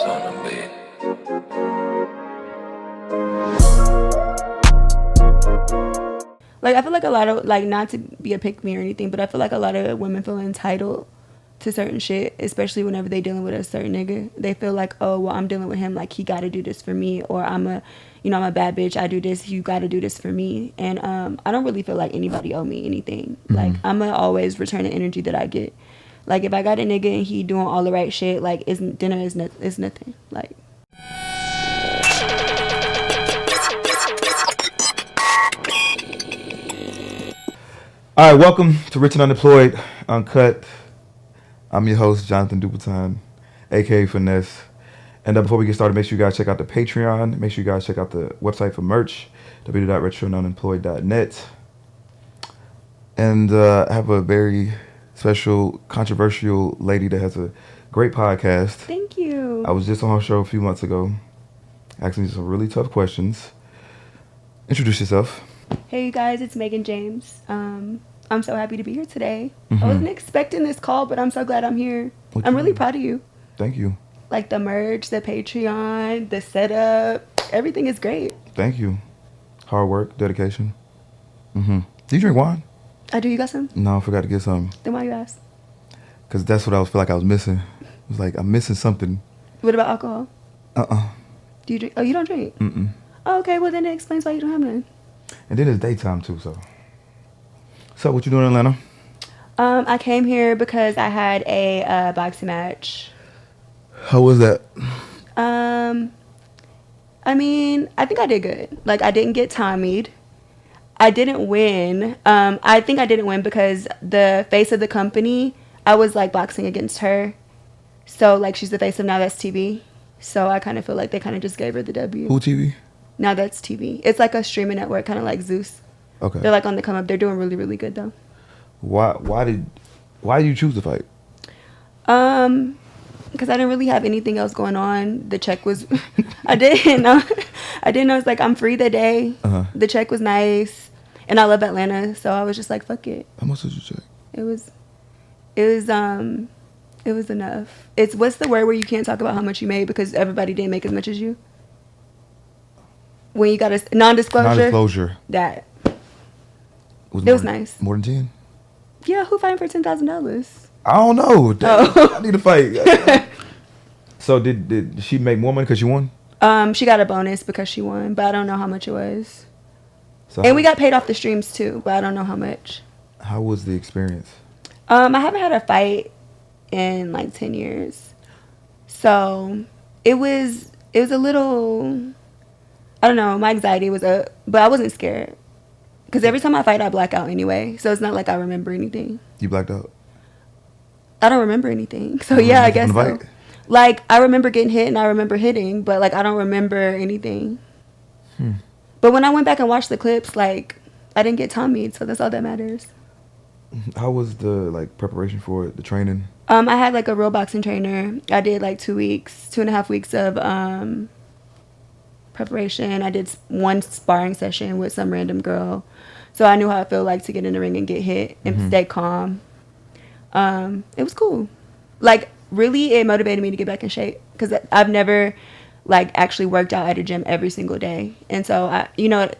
Like, I feel like a lot of, like, not to be a pick-me or anything, but I feel like a lot of women feel entitled to certain shit, especially whenever they dealing with a certain nigga. They feel like, oh, well, I'm dealing with him, like, he gotta do this for me, or I'm a bad bitch, I do this, you gotta do this for me. And I don't really feel like anybody owe me anything. Mm-hmm. Like, I'ma always return the energy that I get. Like, if I got a nigga and he doing all the right shit, like, dinner is nothing. Like, all right, welcome to Rich and Unemployed, Uncut. I'm your host, Jonathan Dupleton, a.k.a. Finesse. And before we get started, make sure you guys check out the Patreon. Make sure you guys check out the website for merch, www.retroandunemployed.net. And I have a very special, controversial lady that has a great podcast. Thank you. I was just on her show a few months ago, asking me some really tough questions. Introduce yourself. Hey, you guys, it's Meghan James. I'm so happy to be here today. I wasn't expecting this call, but I'm so glad I'm here. I'm really proud of you. Thank you. Like the merch, the Patreon, the setup, everything is great. Thank you. Hard work, dedication. Do you drink wine? I do. You got some? No, I forgot to get some. Then why you ask? Because that's what I feel like I was missing. It was like, I'm missing something. What about alcohol? Do you drink? Oh, you don't drink? Oh, okay, well then it explains why you don't have none. And then it's daytime too, so. So what you doing in Atlanta? I came here because I had a boxing match. How was that? I mean, I think I did good. Like, I didn't get Tommied. I didn't win. I think I didn't win because the face of the company, I was, like, boxing against her. So, like, she's the face of Now That's TV. So I kind of feel like they kind of just gave her the W. Who TV? Now That's TV. It's like a streaming network, kind of like Zeus. Okay. They're, like, on the come up. They're doing really, really good, though. Why did you choose to fight? Because I didn't really have anything else going on. The check was, I didn't know. It's like, I'm free that day. The check was nice, and I love Atlanta, so I was just like, fuck it. How much did you check? It was enough. It's, what's the word where you can't talk about how much you made because everybody didn't make as much as you? When you got a non-disclosure. Non-disclosure. That. It was nice. More than 10? Yeah, who fighting for $10,000? I don't know. I need to fight. So did she make more money because she won? She got a bonus because she won, but I don't know how much it was. So and we got paid off the streams too, but I don't know how much. How was the experience? I haven't had a fight in like 10 years. So it was a little, I don't know, my anxiety was up, but I wasn't scared. Because every time I fight, I black out anyway. So it's not like I remember anything. You blacked out? I don't remember anything. So yeah, I guess so. Like, I remember getting hit and I remember hitting, but like, I don't remember anything. But when I went back and watched the clips, like, I didn't get Tommied, so that's all that matters. How was the, like, preparation for it, the training? I had, like, a real boxing trainer. I did, like, 2.5 weeks of preparation. I did one sparring session with some random girl. So I knew how it felt like to get in the ring and get hit and stay calm. It was cool. Like, really, it motivated me to get back in shape because I've never, like, actually worked out at a gym every single day. And so,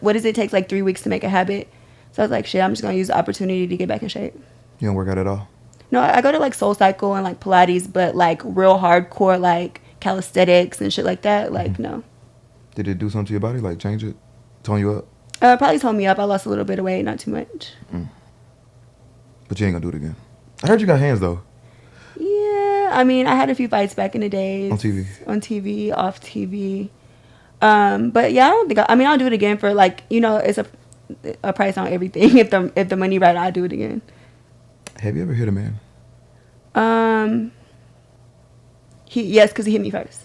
what does it take, like, 3 weeks to make a habit? So I was like, shit, I'm just going to use the opportunity to get back in shape. You don't work out at all? No, I go to, like, Soul Cycle and, like, Pilates, but, like, real hardcore, like, calisthenics and shit like that, like, no. Did it do something to your body, like change it, tone you up? Probably tone me up. I lost a little bit of weight, not too much. But you ain't gonna do it again. I heard you got hands though. Yeah, I mean, I had a few fights back in the days. On TV, off TV. But yeah, I don't think. I'll do it again for like it's a price on everything. If the money right, I'll do it again. Have you ever hit a man? Yes, because he hit me first.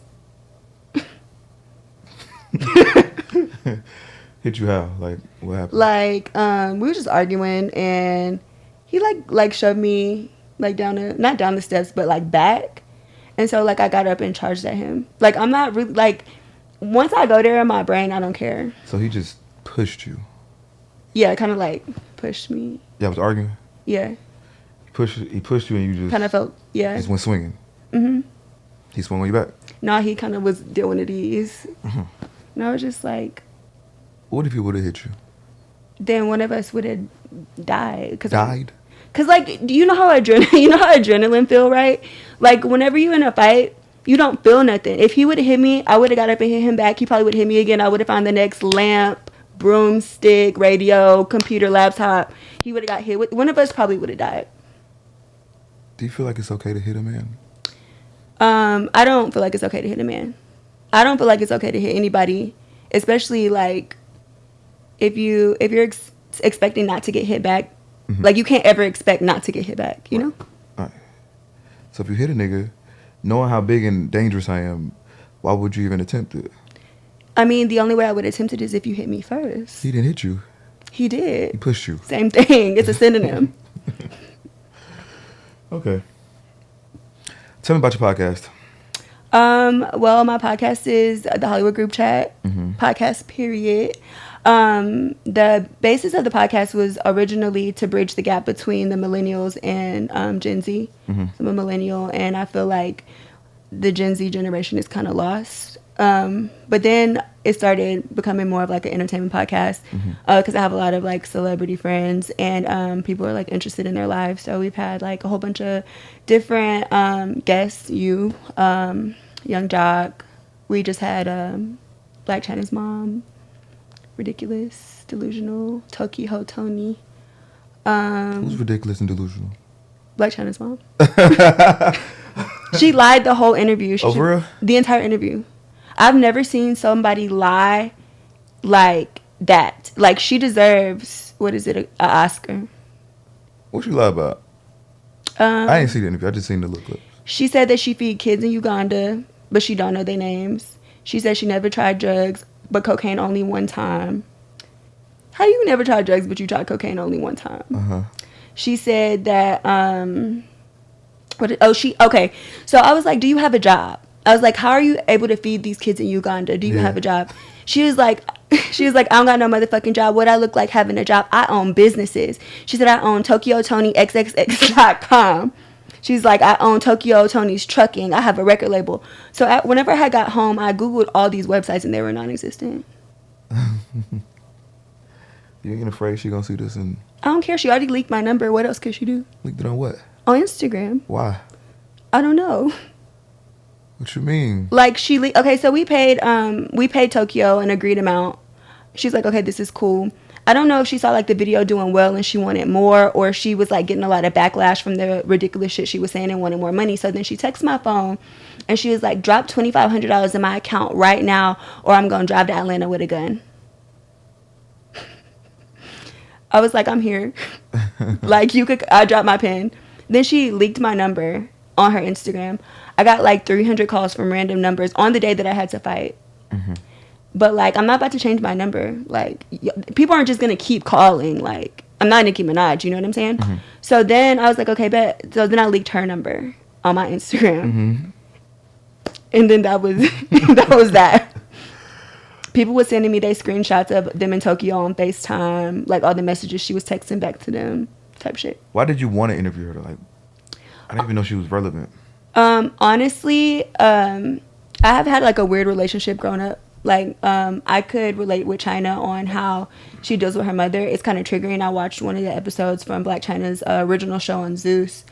Hit you how? Like, what happened? Like, we were just arguing, and he like shoved me like not down the steps, but like back, and so like I got up and charged at him. Like, I'm not really like, once I go there in my brain, I don't care. So he just pushed you? Yeah, kind of like pushed me. Yeah, I was arguing. Yeah. He pushed you, and you just kind of felt, yeah. Just went swinging. He swung on you back. No, he kind of was doing it ease. Mm-hmm. And I was just like, What if he would have hit you? then one of us would have died. Died? Cause like, do you know how adrenaline feel, right? Like whenever you in a fight, you don't feel nothing. If he would have hit me, I would have got up and hit him back. He probably would have hit me again. I would have found the next lamp, broomstick, radio, computer, laptop. He would have got hit. One of us probably would have died. Do you feel like it's okay to hit a man? I don't feel like it's okay to hit a man. I don't feel like it's okay to hit anybody, especially like if you're expecting not to get hit back. Mm-hmm. Like you can't ever expect not to get hit back, you know? Right. So if you hit a nigga, knowing how big and dangerous I am, why would you even attempt it? I mean, the only way I would attempt it is if you hit me first. He didn't hit you. He did. He pushed you. Same thing. It's a synonym. Okay. Tell me about your podcast. Well, my podcast is the Hollywood Groupchat podcast, period. The basis of the podcast was originally to bridge the gap between the millennials and Gen Z. I'm a millennial, and I feel like the Gen Z generation is kind of lost. But then it started becoming more of like an entertainment podcast because I have a lot of like celebrity friends, and people are like interested in their lives. So we've had like a whole bunch of different guests. Young Jock. We just had Black China's mom. Ridiculous, delusional, Tokyo Tony. Who's ridiculous and delusional? Black China's mom. She lied the whole interview. For real? The entire interview. I've never seen somebody lie like that. Like she deserves, what is it, an Oscar. What you lie about? I didn't see the interview. I just seen the little clip. She said that she feed kids in Uganda, but she don't know their names. She said she never tried drugs, but cocaine only one time. How you never tried drugs, but you tried cocaine only one time? She said that, okay. So I was like, do you have a job? I was like, how are you able to feed these kids in Uganda? Do you have a job? She was like, I don't got no motherfucking job. What I look like having a job? I own businesses. She said, I own Tokyo Tony XXX.com. She's like, I own Tokyo Tony's Trucking. I have a record label. So whenever I got home, I Googled all these websites and they were non-existent. You ain't afraid she gonna see this? And I don't care. She already leaked my number. What else could she do? Leaked it on what? On Instagram. Why? I don't know. What you mean? Like okay, so we paid Tokyo an agreed amount. She's like, okay, this is cool. I don't know if she saw like the video doing well and she wanted more, or she was like getting a lot of backlash from the ridiculous shit she was saying and wanted more money. So then she texted my phone and she was like, drop $2,500 in my account right now or I'm gonna drive to Atlanta with a gun. I was like, I'm here. Like I dropped my pen. Then she leaked my number on her Instagram. I got like 300 calls from random numbers on the day that I had to fight. But like, I'm not about to change my number. Like, people aren't just gonna keep calling. Like, I'm not Nicki Minaj, you know what I'm saying? So then I was like, okay, bet. So then I leaked her number on my Instagram. And then that was that. People were sending me their screenshots of them in Tokyo on FaceTime, like all the messages she was texting back to them, type shit. Why did you want to interview her? Like, I didn't even know she was relevant. Honestly, I have had like a weird relationship growing up. Like, I could relate with China on how she deals with her mother. It's kind of triggering. I watched one of the episodes from Black China's original show on Zeus.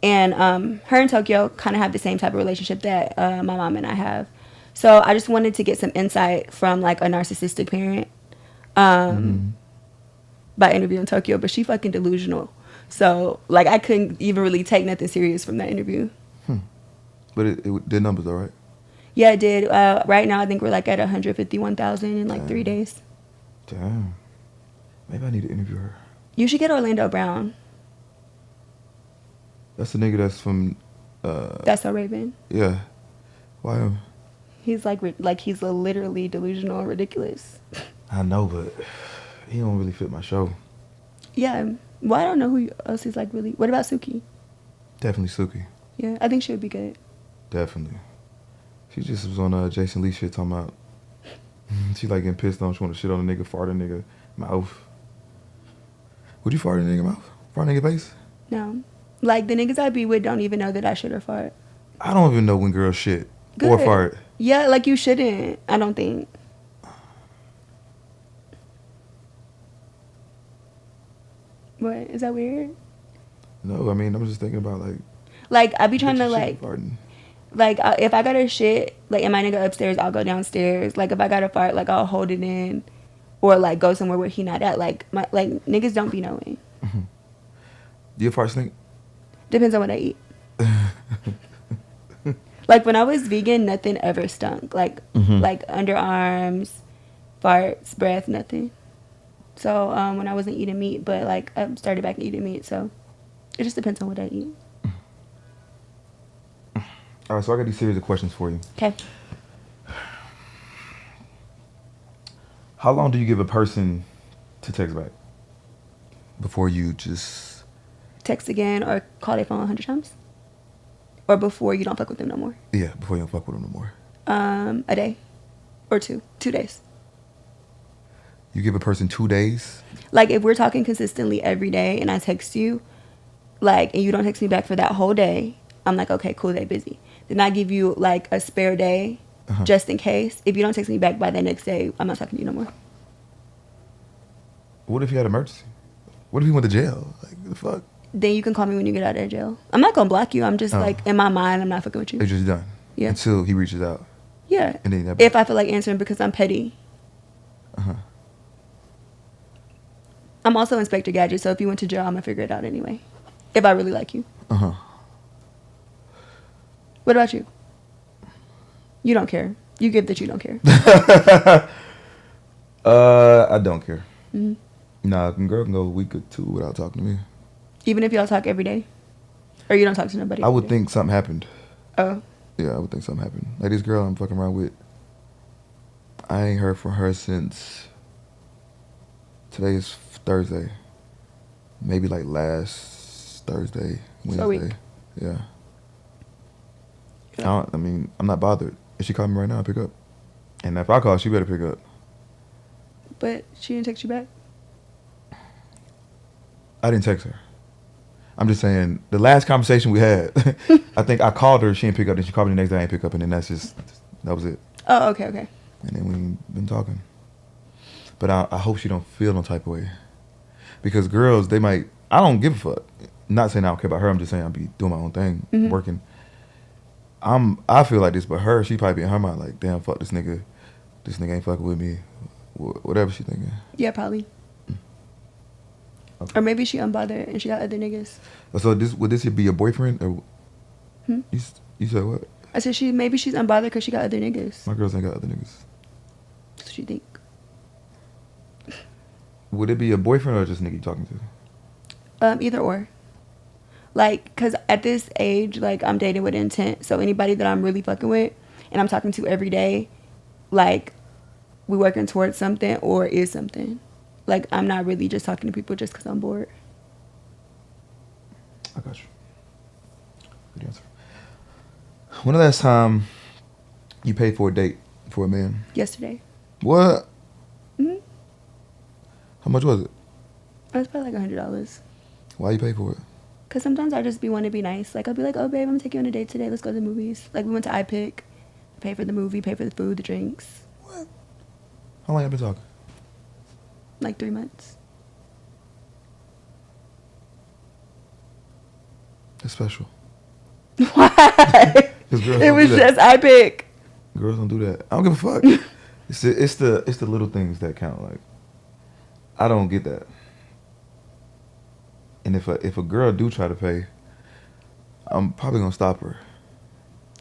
And her and Tokyo kind of have the same type of relationship that my mom and I have. So I just wanted to get some insight from like a narcissistic parent by interviewing Tokyo. But she fucking delusional. So like I couldn't even really take nothing serious from that interview. But it did numbers, all right? Yeah, it did. Right now, I think we're like at 151,000 in like 3 days. Damn. Maybe I need to interview her. You should get Orlando Brown. That's the nigga that's from... That's So Raven. Yeah. Why him? He's like he's literally delusional and ridiculous. I know, but he don't really fit my show. Yeah. Well, I don't know who else is like really... What about Suki? Definitely Suki. Yeah, I think she would be good. Definitely. She just was on Jason Lee shit talking about... She like getting pissed on. She want to shit on a nigga, fart a nigga mouth. Would you fart a nigga mouth? Fart a nigga face? No. Like, the niggas I be with don't even know that I shit or fart. I don't even know when girls shit Good. or fart. Yeah, like you shouldn't. I don't think. What? Is that weird? No, I mean I'm just thinking about Like I be trying to bitches shitting, farting. like if I gotta shit like and my nigga upstairs, I'll go downstairs. Like if I gotta fart, like I'll hold it in, or like go somewhere where he not at. Like niggas don't be knowing. Do you fart stink? Depends on what I eat. Like when I was vegan, nothing ever stunk. Like underarms, farts, breath, nothing. So when I wasn't eating meat, but like I started back eating meat, so it just depends on what I eat. All right, so I got these series of questions for you. Okay. How long do you give a person to text back before you just Text again or call their phone 100 times, or before you don't fuck with them no more. before you don't fuck with them no more? A day or 2 days. You give a person 2 days? Like if we're talking consistently every day and I text you, like, and you don't text me back for that whole day, I'm like, okay, cool, they busy. Then I give you like a spare day just in case. If you don't text me back by the next day, I'm not talking to you no more. What if you had an emergency? What if you went to jail? Like, the fuck? Then you can call me when you get out of jail. I'm not gonna block you. I'm just like, in my mind, I'm not fucking with you. It's just done. Yeah. Until he reaches out. Yeah. And then If I feel like answering because I'm petty. I'm also Inspector Gadget, so if you went to jail, I'm gonna figure it out anyway. If I really like you. What about you? You don't care. You give that you don't care. I don't care. Mm-hmm. Nah, a girl can go a week or 2 without talking to me. Even if y'all talk every day? Or you don't talk to nobody? I would think something happened. Oh. Yeah, I would think something happened. Like this girl I'm fucking around with, I ain't heard from her since today is Thursday. Maybe like last Thursday, Wednesday. So a week. Yeah. I mean, I'm not bothered. If she called me right now, I'll pick up. And if I call, she better pick up. But she didn't text you back? I didn't text her. I'm just saying, the last conversation we had, I think I called her, she didn't pick up, then she called me the next day, I didn't pick up, and then that was it. Oh, okay, okay. And then we ain't been talking. But I hope she don't feel no type of way. Because girls, they might, I don't give a fuck. Not saying I don't care about her, I'm just saying I'll be doing my own thing, working. I feel like this, but her, she probably be in her mind like, damn, fuck this nigga ain't fucking with me, whatever she thinking. Yeah, probably. Okay. Or maybe she unbothered and she got other niggas. So would this be your boyfriend? Or you said what? I said maybe she's unbothered because she got other niggas. My girls ain't got other niggas. That's what you think. Would it be a boyfriend or just nigga you talking to? Either or. Like, because at this age, like, I'm dating with intent. So anybody that I'm really fucking with and I'm talking to every day, like, we working towards something or is something. Like, I'm not really just talking to people just because I'm bored. I got you. Good answer. When the last time you paid for a date for a man? Yesterday. What? Mm-hmm. How much was it? It was probably like $100. Why you pay for it? Because sometimes I just want to be nice. Like, I'll be like, oh, babe, I'm going to take you on a date today. Let's go to the movies. Like, we went to iPick. Pay for the movie, pay for the food, the drinks. What? How long you been talking? Like 3 months. That's special. Why? It was just iPick. Girls don't do that. I don't give a fuck. It's the little things that count. Like, I don't get that. And if a girl do try to pay, I'm probably gonna stop her.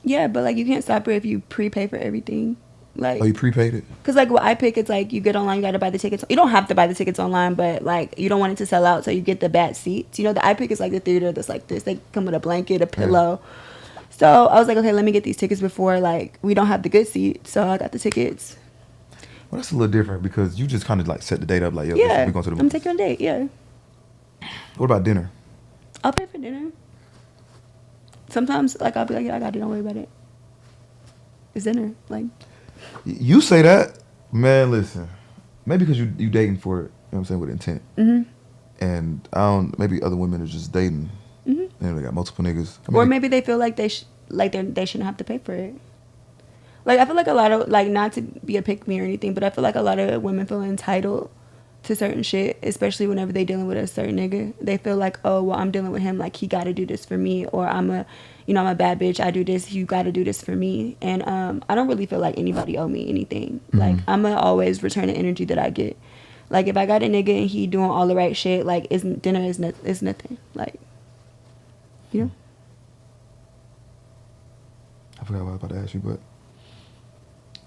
Yeah, but like you can't stop her if you prepay for everything. Like, oh, you prepaid it? Cause like with iPick, it's like you get online, you gotta buy the tickets. You don't have to buy the tickets online, but like you don't want it to sell out, so you get the bad seats. You know, the iPick is like the theater that's like this. They come with a blanket, a pillow. Yeah. So I was like, okay, let me get these tickets before like we don't have the good seats. So I got the tickets. Well, that's a little different because you just kind of like set the date up like, yo, yeah, we're going to the movies. I'm taking you on a date. Yeah. What about dinner? I'll pay for dinner. Sometimes like I'll be like, yeah, I got it. Don't worry about it. It's dinner. Like. You say that, man. Listen, maybe because you dating for it, you know what I'm saying, with intent. Mm-hmm. And maybe other women are just dating. Mm-hmm. And they got multiple niggas. Or maybe they feel like like they shouldn't have to pay for it. Like I feel like a lot of, like, not to be a pick me or anything, but I feel like a lot of women feel entitled to certain shit, especially whenever they dealing with a certain nigga. They feel like, oh well, I'm dealing with him, like he got to do this for me, or I'm a bad bitch, I do this, you got to do this for me. And I don't really feel like anybody owe me anything. Like I'ma always return the energy that I get. Like if I got a nigga and he doing all the right shit, like dinner is nothing. Like, you know. I forgot what I was about to ask you, but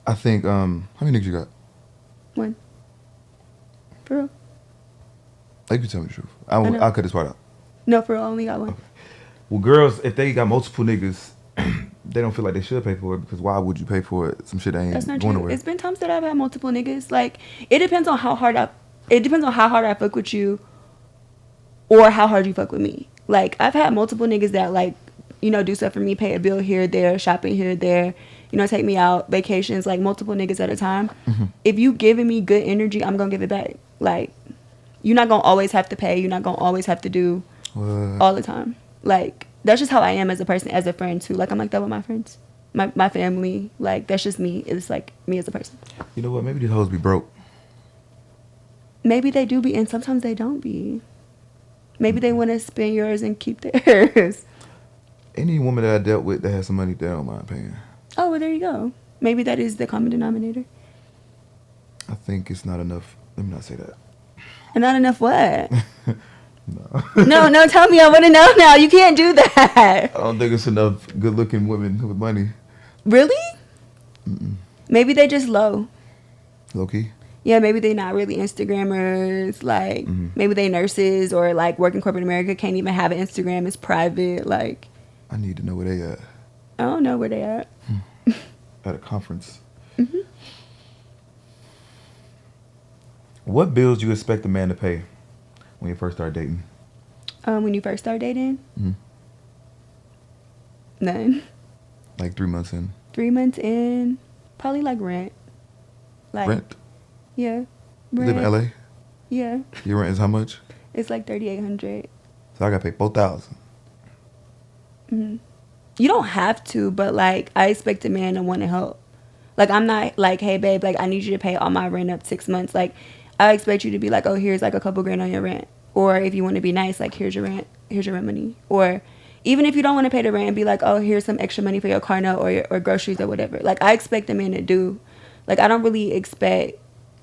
I think how many niggas you got? One. For real. Like, you tell me the truth. I'll cut this part out. No, for real, I only got one. Okay. Well, girls, if they got multiple niggas, they don't feel like they should pay for it, because why would you pay for it? Some shit that ain't That's not going true. nowhere. It's been times that I've had multiple niggas. Like, it depends on how hard I fuck with you, or how hard you fuck with me. Like, I've had multiple niggas that, like, you know, do stuff for me, pay a bill here, there, shopping here, there, you know, take me out, vacations, like multiple niggas at a time. If you giving me good energy, I'm gonna give it back. Like, you're not gonna always have to pay. You're not gonna always have to do all the time. Like, that's just how I am as a person, as a friend too. Like, I'm like that with my friends, my family. Like, that's just me. It's like me as a person. You know what? Maybe these hoes be broke. Maybe they do be, and sometimes they don't be. Maybe they want to spend yours and keep theirs. Any woman that I dealt with that has some money, they don't mind paying. Oh, well, there you go. Maybe that is the common denominator. I think it's not enough. Let me not say that. And not enough what? No. No, tell me. I want to know now. You can't do that. I don't think it's enough good-looking women with money. Really? Maybe they just low. Low key? Yeah, maybe they not really Instagrammers. Like, maybe they nurses or, like, work in corporate America, can't even have an Instagram. It's private. Like, I need to know where they at. I don't know where they at. At a conference. What bills do you expect a man to pay when you first start dating? When you first start dating? None. Like 3 months in? 3 months in, probably like rent. Like, Rent? Yeah. You live in LA? Yeah. Your rent is how much? It's like $3,800. So I gotta pay $4,000. You don't have to, but like I expect a man to want to help. Like, I'm not like, hey babe, like I need you to pay all my rent up 6 months. Like, I expect you to be like, oh, here's like a couple grand on your rent. Or if you want to be nice, like here's your rent money. Or even if you don't want to pay the rent, be like, oh, here's some extra money for your car note or groceries or whatever. Like, I expect a man to do. Like, I don't really expect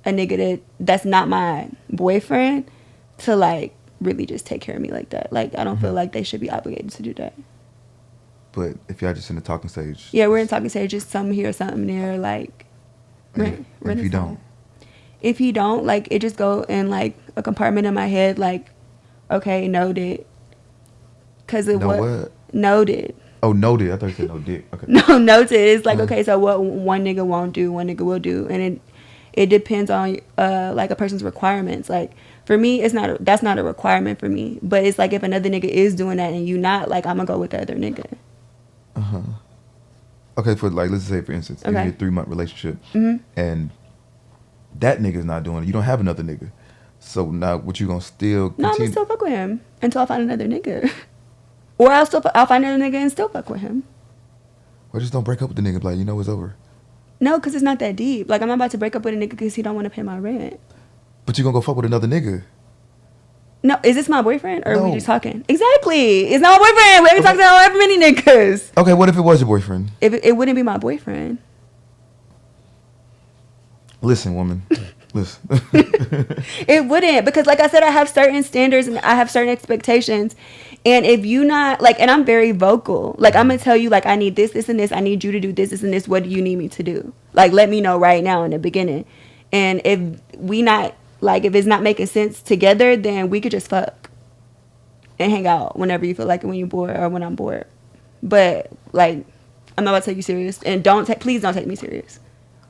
a nigga that's not my boyfriend to like really just take care of me like that. Like, I don't feel like they should be obligated to do that. But if y'all just in the talking stage. Yeah, we're in talking stage, just something here, something there, like If you don't. If he don't, like, it just go in like a compartment in my head, like, okay, noted. Cause it what? Noted. Oh, noted. I thought you said no dick. Okay. No, noted. It's like, okay, so what one nigga won't do, one nigga will do, and it depends on like a person's requirements. Like, for me, that's not a requirement for me. But it's like, if another nigga is doing that and you not, like, I'm gonna go with the other nigga. Okay, for like, let's say for instance, you're in a 3-month relationship, and that nigga's not doing it. You don't have another nigga, so now what you gonna still continue? No, I'm gonna still fuck with him until I find another nigga, or I'll find another nigga and still fuck with him. Or just don't break up with the nigga. Like, you know, it's over. No, because it's not that deep. Like, I'm not about to break up with a nigga because he don't want to pay my rent. But you gonna go fuck with another nigga? No, is this my boyfriend or are we No. just talking? Exactly, it's not my boyfriend. We haven't talked to however many niggas. Okay, what if it was your boyfriend? If it wouldn't be my boyfriend. Listen, woman. Listen. It wouldn't, because like I said, I have certain standards and I have certain expectations. And if you not like, and I'm very vocal, like I'm gonna tell you, like, I need this, this, and this. I need you to do this, this, and this. What do you need me to do? Like, let me know right now in the beginning. And if it's not making sense together, then we could just fuck and hang out whenever you feel like it, when you're bored or when I'm bored. But like, I'm not about to take you serious, and please don't take me serious.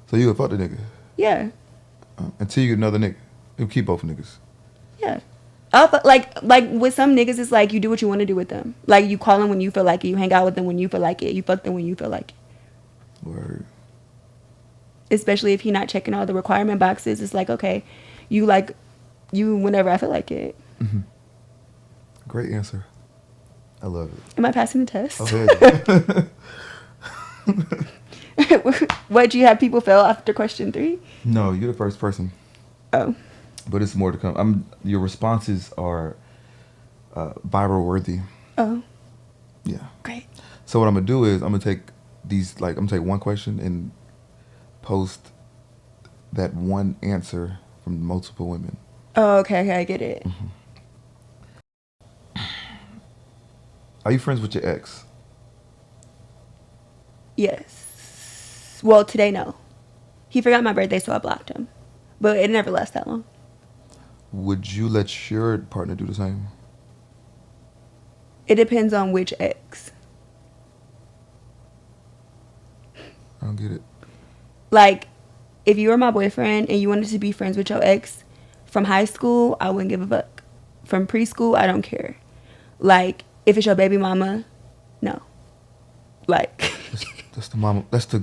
So you would fuck the nigga? Yeah. Until you get another nigga. You keep both niggas. Yeah. Like with some niggas, it's like you do what you want to do with them. Like, you call them when you feel like it. You hang out with them when you feel like it. You fuck them when you feel like it. Word. Especially if you're not checking all the requirement boxes. It's like, okay, you whenever I feel like it. Great answer. I love it. Am I passing the test? Oh, What, do you have people fail after question 3? No, you're the first person. Oh. But it's more to come. Your responses are viral worthy. Oh. Yeah. Great. So what I'm gonna do is I'm gonna take one question and post that one answer from multiple women. Oh, okay, I get it. Mm-hmm. Are you friends with your ex? Yes. Well, today, no. He forgot my birthday, so I blocked him. But it never lasts that long. Would you let your partner do the same? It depends on which ex. I don't get it. Like, if you were my boyfriend and you wanted to be friends with your ex from high school, I wouldn't give a fuck. From preschool, I don't care. Like, if it's your baby mama, no. Like, that's the mama. That's the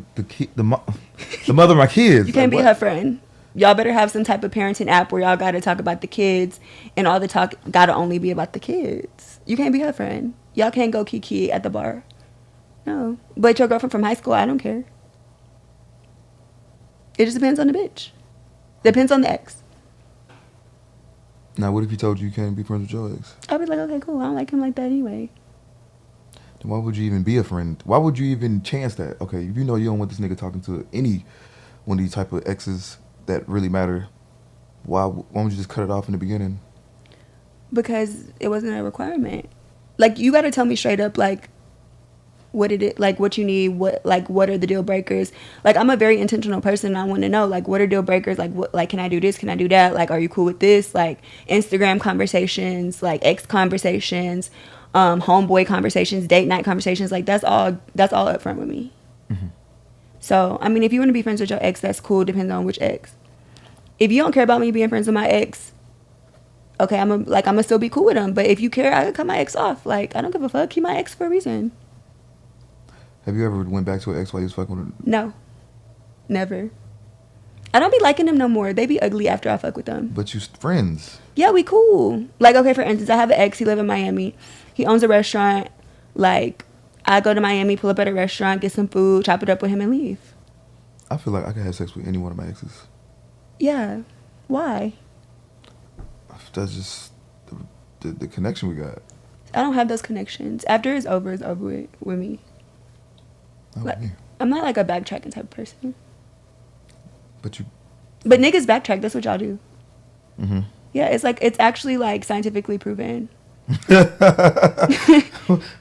mother of my kids. you can't like, be her friend. Y'all better have some type of parenting app where y'all gotta talk about the kids, and all the talk gotta only be about the kids. You can't be her friend. Y'all can't go kiki at the bar. No. But your girlfriend from high school, I don't care. It just depends on the bitch. Depends on the ex. Now, what if he told you can't be friends with your ex? I'd be like, okay, cool. I don't like him like that anyway. Then why would you even be a friend? Why would you even chance that? Okay, if you know you don't want this nigga talking to any one of these type of exes that really matter, why don't you just cut it off in the beginning? Because it wasn't a requirement. Like, you got to tell me straight up, like, what you need, what are the deal breakers. Like, I'm a very intentional person, and I want to know, like, what are deal breakers, like, what, like, can I do this, can I do that, like, are you cool with this, like, Instagram conversations, like, ex conversations, homeboy conversations, date night conversations, like, that's all up front with me. Mm-hmm. So, I mean, if you want to be friends with your ex, that's cool, depends on which ex. If you don't care about me being friends with my ex, okay, I'm gonna still be cool with him. But if you care, I can cut my ex off. Like, I don't give a fuck. Keep my ex for a reason. Have you ever went back to an ex while you was fucking with her? No. Never. I don't be liking them no more. They be ugly after I fuck with them. But you friends. Yeah, we cool. Like, okay, for instance, I have an ex. He live in Miami. He owns a restaurant. Like, I go to Miami, pull up at a restaurant, get some food, chop it up with him, and leave. I feel like I could have sex with any one of my exes. Yeah. Why? That's just the connection we got. I don't have those connections. After it's over with me. Like, I'm not like a backtracking type of person. But niggas backtrack. That's what y'all do. Mm-hmm. Yeah, it's actually like scientifically proven. Where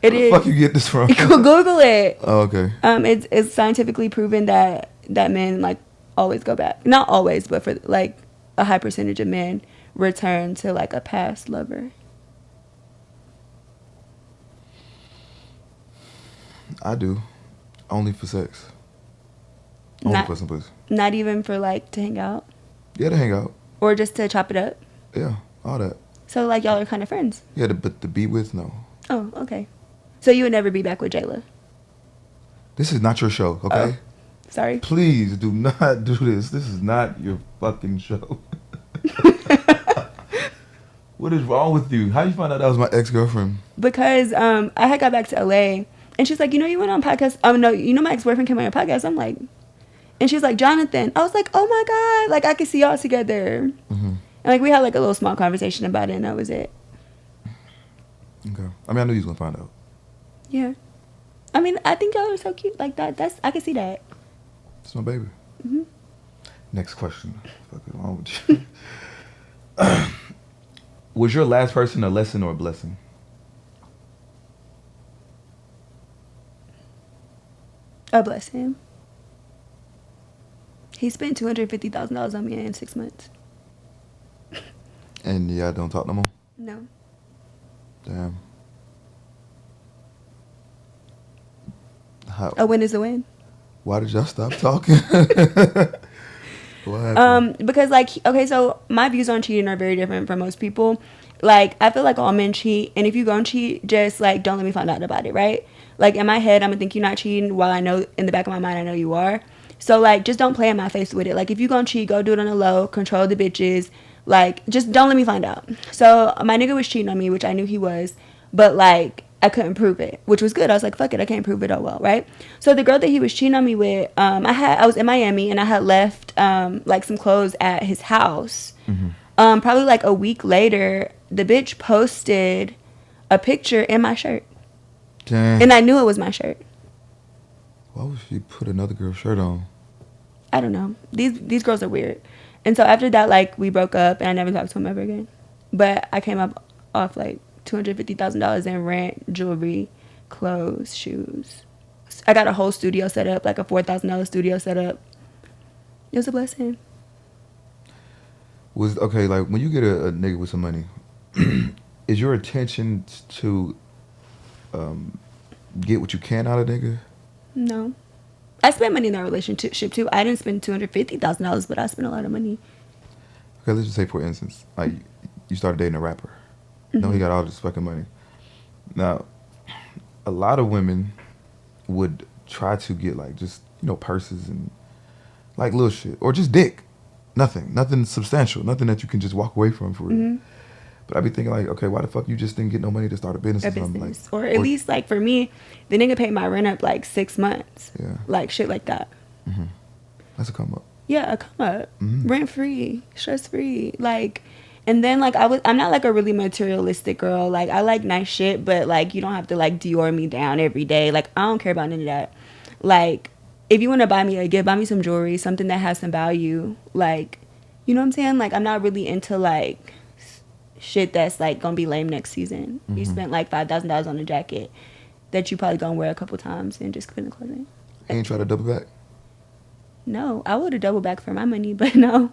It the is. fuck you get this from? Google it. Oh, okay. It's scientifically proven that men like always go back. Not always, but for like a high percentage of men return to like a past lover. I do. Only for sex. Only for some pussy. Not even for like to hang out? Yeah, to hang out. Or just to chop it up? Yeah, all that. So like y'all are kind of friends? Yeah, but to be with, no. Oh, okay. So you would never be back with Jayla? This is not your show, okay? Oh, sorry. Please do not do this. This is not your fucking show. What is wrong with you? How you find out that was my ex-girlfriend? Because I had got back to LA and she's like, you went on podcast. No, my ex-boyfriend came on your podcast. I'm like, and she's like, Jonathan. I was like, oh my God, like I could see y'all together. Mm-hmm. And like we had like a little small conversation about it and that was it. Okay. I mean, I knew you was gonna find out. Yeah. I mean, I think y'all are so cute. Like that's I can see that. It's my baby. Mm-hmm. Next question. What's fucking wrong with you? Was your last person a lesson or a blessing? God bless him. He spent $250,000 on me in 6 months. And yeah, don't talk no more? No. Damn. How? A win is a win. Why did y'all stop talking? What happened? Because like, okay, so my views on cheating are very different from most people. Like, I feel like all men cheat, and if you gonna cheat, just like don't let me find out about it, right? Like in my head, I'm gonna think you're not cheating, while I know in the back of my mind I know you are. So like, just don't play in my face with it. Like if you gonna cheat, go do it on the low, control the bitches. Like just don't let me find out. So my nigga was cheating on me, which I knew he was, but like I couldn't prove it, which was good. I was like, fuck it, I can't prove it. Oh well, right? So the girl that he was cheating on me with, I was in Miami and I had left like some clothes at his house. Probably like a week later, the bitch posted a picture in my shirt. Dang. And I knew it was my shirt. Why would she put another girl's shirt on? I don't know. These girls are weird. And so after that, like, we broke up and I never talked to him ever again. But I came up off like $250,000 in rent, jewelry, clothes, shoes. I got a whole studio set up, like a $4,000 studio set up. It was a blessing. Was okay, like when you get a nigga with some money, is your intention to get what you can out of nigga? No. I spent money in that relationship too. I didn't spend $250,000, but I spent a lot of money. Okay, let's just say for instance, like you started dating a rapper. No, he got all this fucking money. Now, a lot of women would try to get like just, you know, purses and like little shit or just dick. Nothing substantial, nothing that you can just walk away from for real. But I be thinking like, okay, why the fuck you just didn't get no money to start a business? A business. Like, or at least like for me, the nigga paid my rent up like 6 months. Yeah. Like shit like that. That's a come up. Yeah, a come up. Rent free, stress free. Like, and then like I'm not like a really materialistic girl. Like I like nice shit, but like you don't have to like Dior me down every day. Like I don't care about none of that. Like if you want to buy me a gift, buy me some jewelry, something that has some value. Like, you know what I'm saying? Like I'm not really into like shit that's like gonna be lame next season. You spent like $5,000 on a jacket that you probably gonna wear a couple times and just put in the closet. Ain't try to double back? No, I would have doubled back for my money, but no.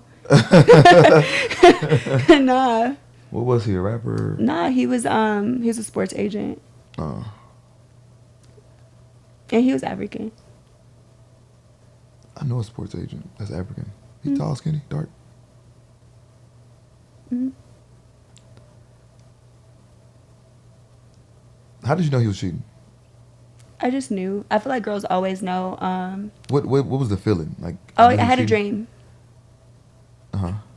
Nah. What was he, a rapper? Nah, he was a sports agent. Oh. And he was African. I know a sports agent that's African. He tall, skinny, dark. How did you know he was cheating? I just knew. I feel like girls always know. What was the feeling like? Oh, I had a dream.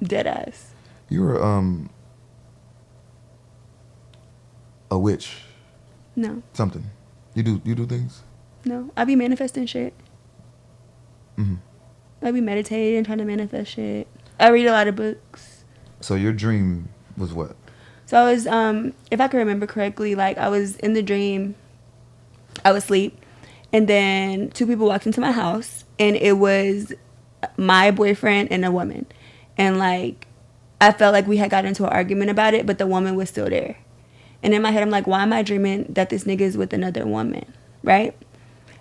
Dead ass. You were a witch. No. Something. You do things. No, I be manifesting shit. I be meditating, trying to manifest shit. I read a lot of books. So your dream was what? So I was, if I can remember correctly, like I was in the dream, I was asleep, and then 2 people walked into my house, and it was my boyfriend and a woman. And like, I felt like we had got into an argument about it, but the woman was still there. And in my head, I'm like, why am I dreaming that this nigga is with another woman, right?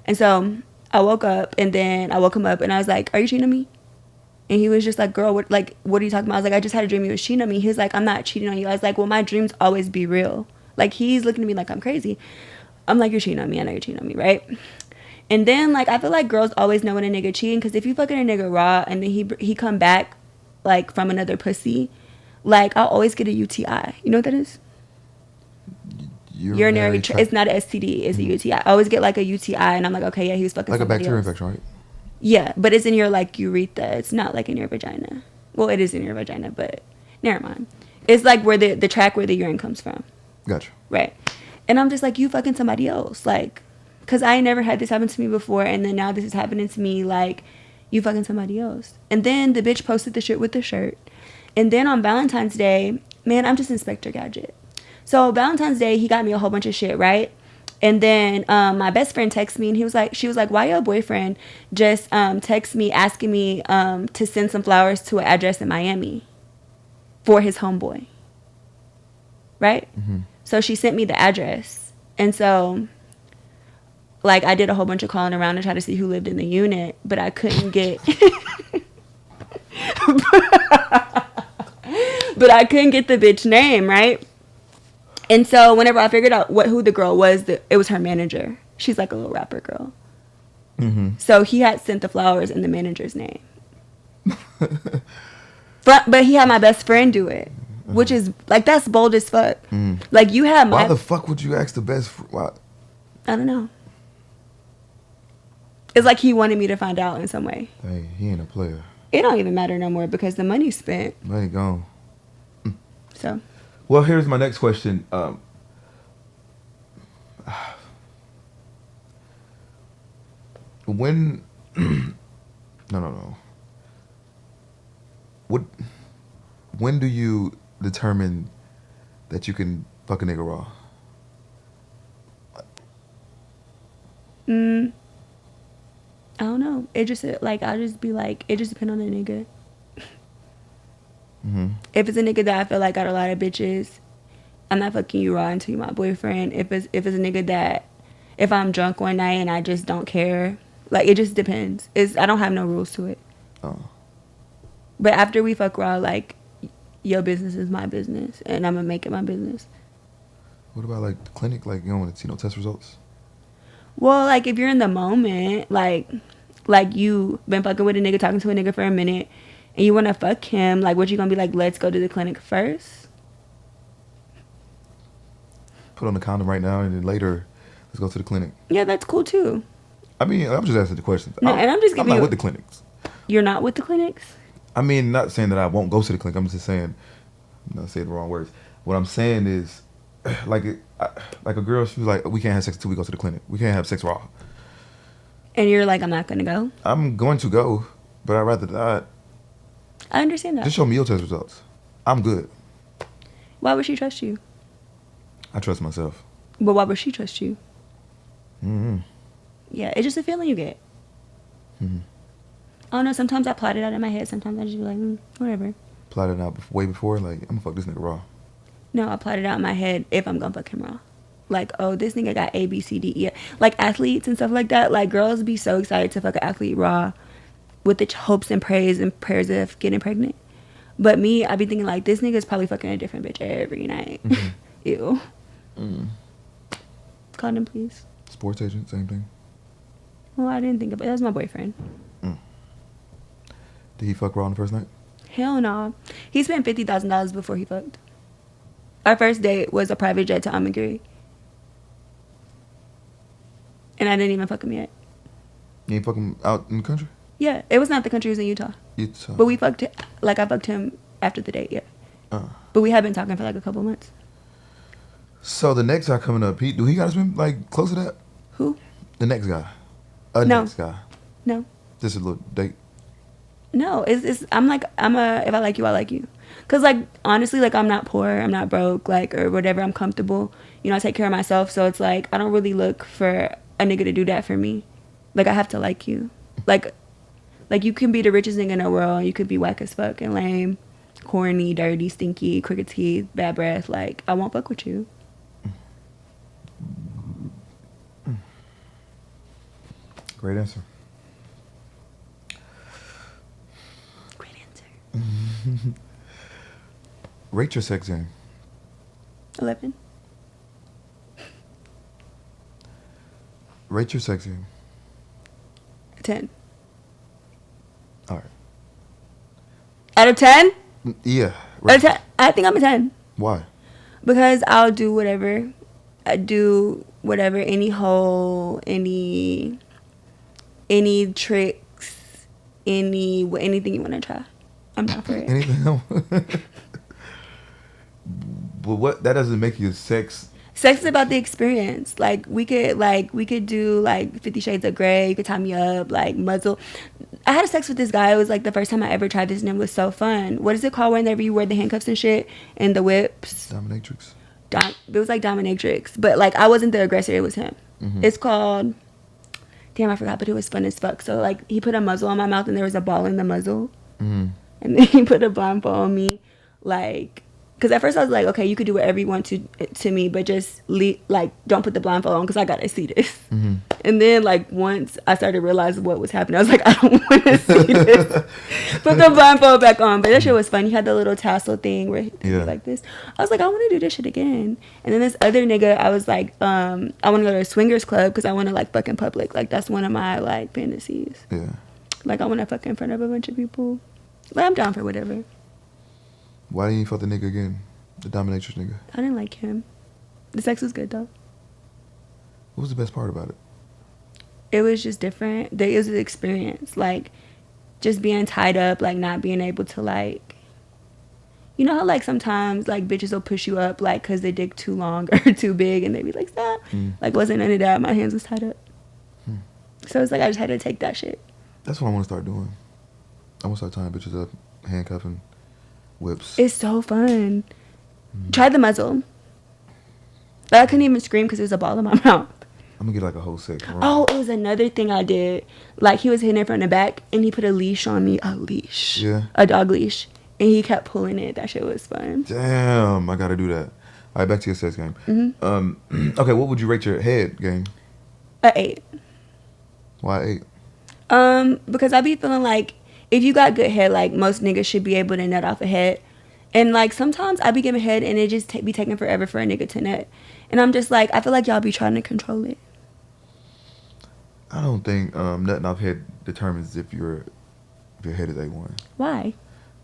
And so I woke up, and then I woke him up, and I was like, are you cheating on me? And he was just like, girl, what are you talking about? I was like, I just had a dream you was cheating on me. He was like, I'm not cheating on you. I was like, well, my dreams always be real. Like, he's looking at me like I'm crazy. I'm like, you're cheating on me. I know you're cheating on me, right? And then, like, I feel like girls always know when a nigga cheating, because if you fucking a nigga raw and then he come back, like, from another pussy, like, I'll always get a UTI. You know what that is? Urinary it's not an STD, it's a UTI. I always get like a UTI, and I'm like, okay, yeah, he was fucking like a bacteria else. infection, right? Yeah, but it's in your like urethra. It's not like in your vagina. Well, it is in your vagina, but never mind. It's like where the track where the urine comes from. Gotcha. Right. And I'm just like, you fucking somebody else, like, cause I never had this happen to me before, and then now this is happening to me. Like, you fucking somebody else. And then the bitch posted the shit with the shirt. And then on Valentine's Day, man, I'm just Inspector Gadget. So Valentine's Day, he got me a whole bunch of shit, right? And then my best friend texted me, and she was like, why your boyfriend just text me asking me to send some flowers to an address in Miami for his homeboy, right? So she sent me the address. And so, like, I did a whole bunch of calling around to try to see who lived in the unit, but I couldn't get... but I couldn't get the bitch name, right? And so whenever I figured out who the girl was, it was her manager. She's like a little rapper girl. So he had sent the flowers in the manager's name. But he had my best friend do it, which is, like, that's bold as fuck. Like, you have Why the fuck would you ask the best why? I don't know. It's like he wanted me to find out in some way. Hey, he ain't a player. It don't even matter no more because the money's spent. Money gone. So... Well, here's my next question. I When no. What when do you determine that you can fuck a nigga raw? I don't know. It just like I'll just be like it just depends on the nigga. If it's a nigga that I feel like got a lot of bitches, I'm not fucking you raw until you're my boyfriend. If it's a nigga that if I'm drunk one night and I just don't care, like it just depends. I don't have no rules to it. Oh. But after we fuck raw, like your business is my business, and I'm gonna make it my business. What about like the clinic? Like you don't want to see no test results? Well, like if you're in the moment, like you been fucking with a nigga, talking to a nigga for a minute, and you want to fuck him, like what you gonna be like? Let's go to the clinic first. Put on the condom right now, and then later, let's go to the clinic. Yeah, that's cool too. I mean, I'm just asking the questions. No, and I'm just giving I'm not you. with the clinics. You're not with the clinics? I mean, not saying that I won't go to the clinic. I'm just saying, I'm not saying the wrong words. What I'm saying is, like a girl, she was like, we can't have sex until we go to the clinic. We can't have sex raw. And you're like, I'm not gonna go. I'm going to go, but I'd rather not. I understand that. Just show me your test results. I'm good. Why would she trust you? I trust myself. But why would she trust you? Mm-hmm. Yeah, it's just a feeling you get. Mm-hmm. I don't know. Sometimes I plot it out in my head. Sometimes I just be like, whatever. Plot it out way before. Like, I'm gonna fuck this nigga raw. No, I plot it out in my head if I'm gonna fuck him raw. Like, oh, this nigga got A, B, C, D, E. Like athletes and stuff like that. Like girls be so excited to fuck an athlete raw with the hopes and prayers of getting pregnant. But me, I be thinking like, this nigga's probably fucking a different bitch every night. Mm-hmm. Ew. Mm. Condom, please. Sports agent, same thing. Well, I didn't think about it. That was my boyfriend. Did he fuck raw on the first night? Hell no. He spent $50,000 before he fucked. Our first date was a private jet to Amagiri. And I didn't even fuck him yet. You ain't fuck him out in the country? Yeah, it was not the country, it was in Utah. Utah. But we fucked, like I fucked him after the date, yeah. But we had been talking for like a couple months. So the next guy coming up, do he got to spend like close to that? Who? The next guy. No. Next guy. No. Just a little date. No, if I like you, I like you. Cause like honestly, like I'm not poor, I'm not broke, like or whatever. I'm comfortable. You know, I take care of myself. So it's like I don't really look for a nigga to do that for me. Like I have to like you. Like you can be the richest nigga in the world. You could be whack as fuck and lame, corny, dirty, stinky, crooked teeth, bad breath. Like I won't fuck with you. Great answer. Great answer. Rate your sex game. 11. Rate your sex game. 10. All right. Out of 10? Yeah. Out of 10? I think I'm a 10. Why? Because I'll do whatever. I do whatever. Any hole, any tricks, anything you want to try. I'm down for it. Anything else? But what? That doesn't make you sex. Sex is about the experience. Like we could do like 50 Shades of Grey. You could tie me up, like muzzle. I had sex with this guy. It was like the first time I ever tried this, and it was so fun. What is it called whenever you wear the handcuffs and shit and the whips? Dominatrix. It was like dominatrix, but like I wasn't the aggressor. It was him. Mm-hmm. It's called. Damn, I forgot, but it was fun as fuck. So like he put a muzzle on my mouth, and there was a ball in the muzzle, and then he put a blindfold on me, like. Because at first I was like, okay, you could do whatever you want to me, but just don't put the blindfold on because I got to see this. Mm-hmm. And then like once I started realizing what was happening, I was like, I don't want to see this. Put the blindfold back on. But that shit was fun. You had the little tassel thing where he like this. I was like, I want to do this shit again. And then this other nigga, I was like, I want to go to a swingers club because I want to like fuck in public. Like that's one of my like fantasies. Yeah. Like I want to fuck in front of a bunch of people. But I'm down for whatever. Why didn't you fuck the nigga again? The dominatrix nigga. I didn't like him. The sex was good though. What was the best part about it? It was just different. It was the experience. Like, just being tied up, like, not being able to, like... You know how, like, sometimes, like, bitches will push you up, like, because they dick too long or too big, and they be like, stop. Like, wasn't none of that. My hands was tied up. So it's like I just had to take that shit. That's what I want to start doing. I want to start tying bitches up, handcuffing, whips. It's so fun. Try the muzzle. I couldn't even scream because there was a ball in my mouth. I'm gonna get like a whole set. Oh, it was another thing I did. Like, he was hitting it from the back, and he put a leash on me. A leash. Yeah. A dog leash. And he kept pulling it. That shit was fun. Damn, I gotta do that. All right, back to your sex game. Mm-hmm. Okay, what would you rate your head game? A 8. Why 8? Because I be feeling like if you got good head, like, most niggas should be able to nut off a head. And, like, sometimes I be giving head, and it just be taking forever for a nigga to nut. And I'm just like, I feel like y'all be trying to control it. I don't think nutting off head determines if your head is A1. Why?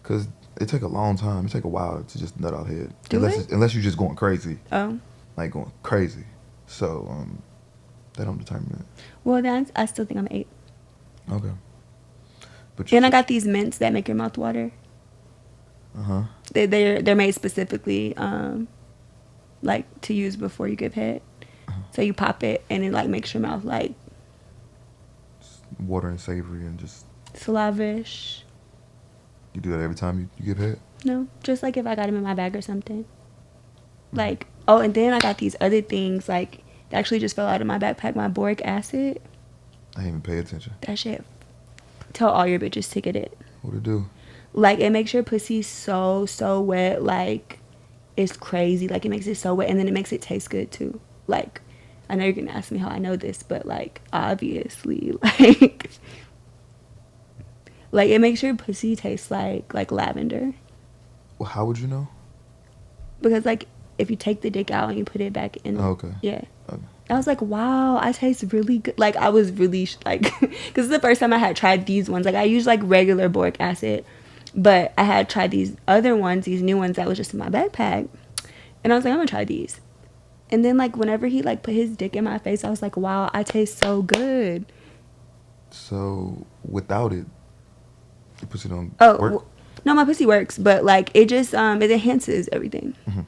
Because it take a long time. It take a while to just nut off head. Unless you're just going crazy. Oh. Like going crazy. So that don't determine it. Well, then I still think I'm 8. Okay. But And I got these mints that make your mouth water. Uh-huh. They're made specifically like to use before you give head. Uh-huh. So you pop it and it like makes your mouth like water and savory and just salivish. You do that every time you give head? No, just like if I got them in my bag or something. Like, oh, and then I got these other things like that actually just fell out of my backpack. My boric acid. I didn't even pay attention. That shit. Tell all your bitches to get it. What'd it do? Like, it makes your pussy so wet. Like, it's crazy. Like, it makes it so wet. And then it makes it taste good, too. Like, I know you're going to ask me how I know this. But, like, obviously. Like, it makes your pussy taste like lavender. Well, how would you know? Because, like, if you take the dick out and you put it back in. Oh, okay. Yeah. Okay. I was like, wow, I taste really good. Like, I was really, like, because it's the first time I had tried these ones. Like, I use, like, regular boric acid. But I had tried these other ones, these new ones that was just in my backpack. And I was like, I'm going to try these. And then, like, whenever he, like, put his dick in my face, I was like, wow, I taste so good. So, without it, your pussy don't work? Well, no, my pussy works. But, like, it just, it enhances everything. Mm-hmm.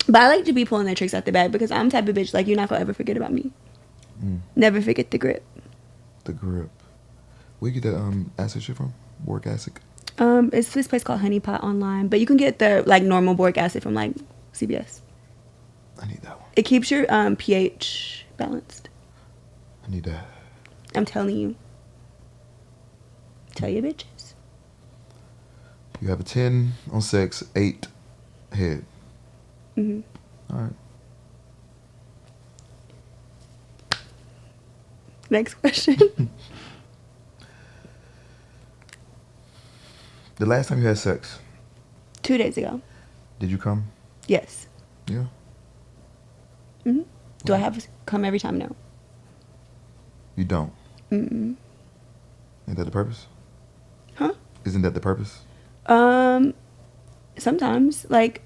But I like to be pulling the tricks out the bag because I'm the type of bitch, like, you're not going to ever forget about me. Never forget the grip. The grip. Where you get that acid shit from? Boric acid? It's this place called Honey Pot online. But you can get the, like, normal boric acid from, like, CVS. I need that one. It keeps your pH balanced. I need that. I'm telling you. Tell your bitches. You have a 10 on sex, 8 head. Mm-hmm. All right. Next question. The last time you had sex? 2 days ago. Did you come? Yes. Yeah. Mm-hmm. Do I have to come every time? No. You don't? Mm-mm. Ain't that the purpose? Huh? Isn't that the purpose? Sometimes, like,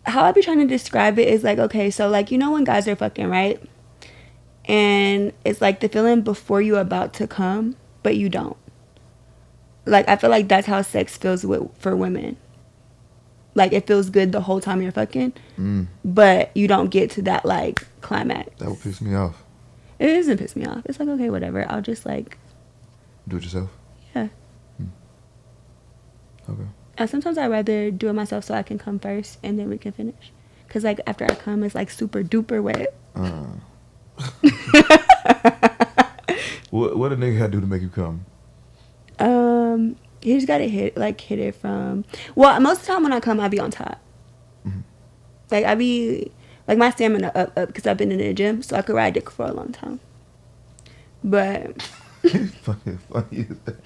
how I be trying to describe it is like, okay, so like, you know when guys are fucking, right? And it's like the feeling before you about to come, but you don't. Like, I feel like that's how sex feels for women. Like, it feels good the whole time you're fucking, but you don't get to that, like, climax. That would piss me off. It doesn't piss me off. It's like, okay, whatever. I'll just, like... Do it yourself? Yeah. Okay. And sometimes I'd rather do it myself so I can come first and then we can finish. Because, like, after I come, it's, like, super duper wet. What a nigga got to do to make you come? He just got to hit it from... Well, most of the time when I come, I be on top. Mm-hmm. Like, I be... Like, my stamina up because I've been in the gym, so I could ride dick for a long time. But... Fucking funny as that.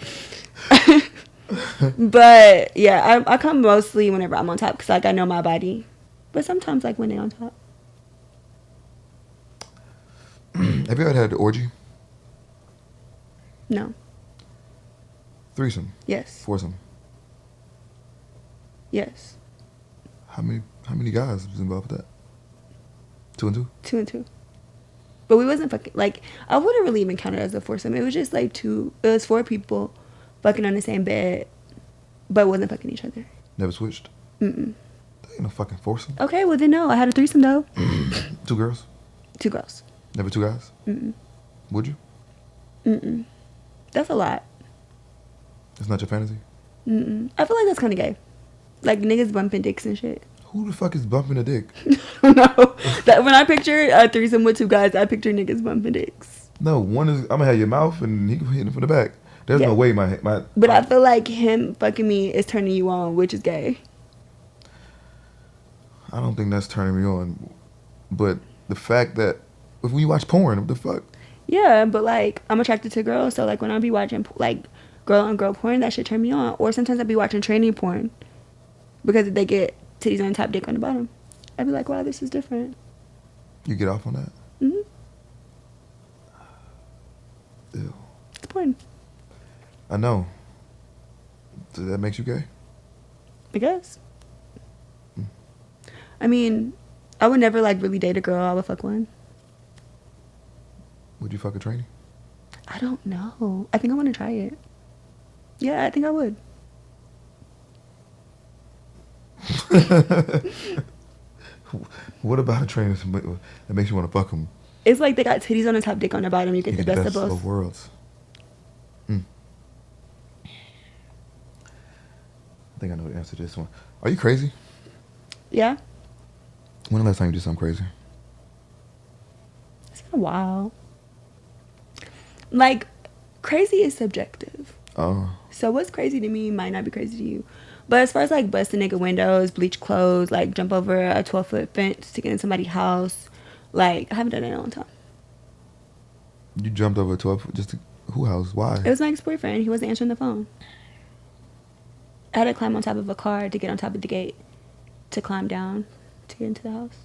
But, yeah, I come mostly whenever I'm on top because, like, I know my body. But sometimes, like, when they're on top. Have you ever had an orgy? No. Threesome? Yes. Foursome? Yes. How many guys was involved with that? 2 and 2? 2 and 2. But we wasn't fucking... Like, I wouldn't really even count it as a foursome. It was just, like, 2... It was 4 people fucking on the same bed, but wasn't fucking each other. Never switched? Mm-mm. That ain't no fucking foursome. Okay, well, then no. I had a threesome, though. 2 girls? 2 girls. Never two guys? Mm-mm. Would you? Mm-mm. That's a lot. It's not your fantasy? Mm-mm. I feel like that's kind of gay. Like, niggas bumping dicks and shit. Who the fuck is bumping a dick? No. That, when I picture a threesome with two guys, I picture niggas bumping dicks. No, one is, I'm gonna have your mouth and he can hit it from the back. There's no way my But I feel like him fucking me is turning you on, which is gay. I don't think that's turning me on. But the fact that if we watch porn, what the fuck? Yeah, but like, I'm attracted to girls, so like when I be watching like girl on girl porn, that should turn me on. Or sometimes I be watching training porn because they get titties on top, dick on the bottom. I'd be like, wow, this is different. You get off on that? Mm-hmm. Ew. It's porn. I know. So that makes you gay? I guess. I mean, I would never like really date a girl. I would fuck one. Would you fuck a trainee? I don't know. I think I want to try it. Yeah, I think I would. What about a trainer that makes you want to fuck them? It's like they got titties on the top, dick on the bottom. You get the best of both worlds. I think I know the answer to this one. Are you crazy? Yeah. When the last time you did something crazy? It's been a while. Like, crazy is subjective. Oh. So what's crazy to me might not be crazy to you. But as far as like busting nigga windows, bleach clothes, like jump over a 12-foot fence to get in somebody's house, like I haven't done it in a long time. You jumped over 12 just to who house? Why? It was my ex-boyfriend. He wasn't answering the phone. I had to climb on top of a car to get on top of the gate to climb down to get into the house.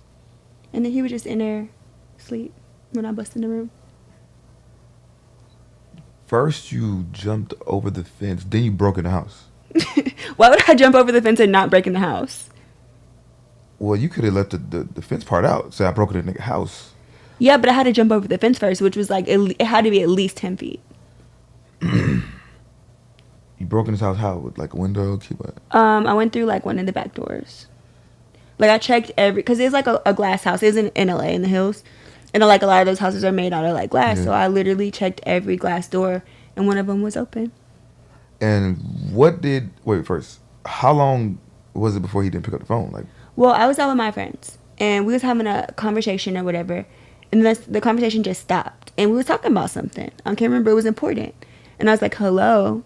And then he was just in there asleep when I busted in the room. First you jumped over the fence, then you broke in the house. Why would I jump over the fence and not break in the house? Well, you could have left the fence part out. Say I broke it in the house. Yeah, but I had to jump over the fence first, which was like, it had to be at least 10 feet. You broke in his house how? With like a window? Keep it. I went through like one of the back doors. Like I checked because it's like a glass house. It's in LA in the hills. And like a lot of those houses are made out of like glass. Yeah. So I literally checked every glass door and one of them was open. And first, how long was it before he didn't pick up the phone? Like, well, I was out with my friends and we was having a conversation or whatever. And then the conversation just stopped. And we was talking about something. I can't remember. It was important. And I was like, hello.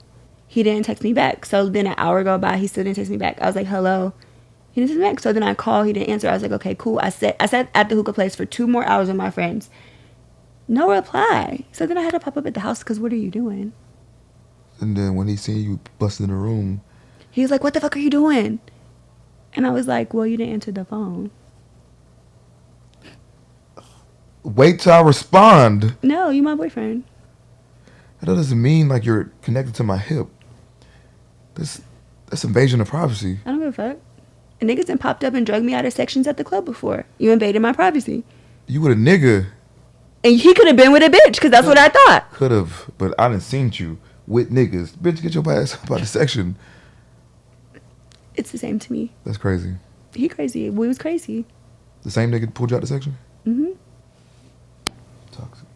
He didn't text me back. So then an hour go by. He still didn't text me back. I was like, hello. He didn't text me back. So then I called. He didn't answer. I was like, okay, cool. I sat at the hookah place for 2 more hours with my friends. No reply. So then I had to pop up at the house because what are you doing? And then when he seen you busting in the room, he was like, what the fuck are you doing? And I was like, well, you didn't answer the phone. Wait till I respond. No, you my boyfriend. That doesn't mean like you're connected to my hip. That's invasion of privacy. I don't give a fuck. A niggas done popped up and drugged me out of sections at the club before. You invaded my privacy. You with a nigga. And he could have been with a bitch because that's what I thought. Could have, but I done seen you with niggas. Bitch, get your ass up out the section. It's the same to me. That's crazy. He crazy. We was crazy. The same nigga pulled you out the section? Mm-hmm. Toxic.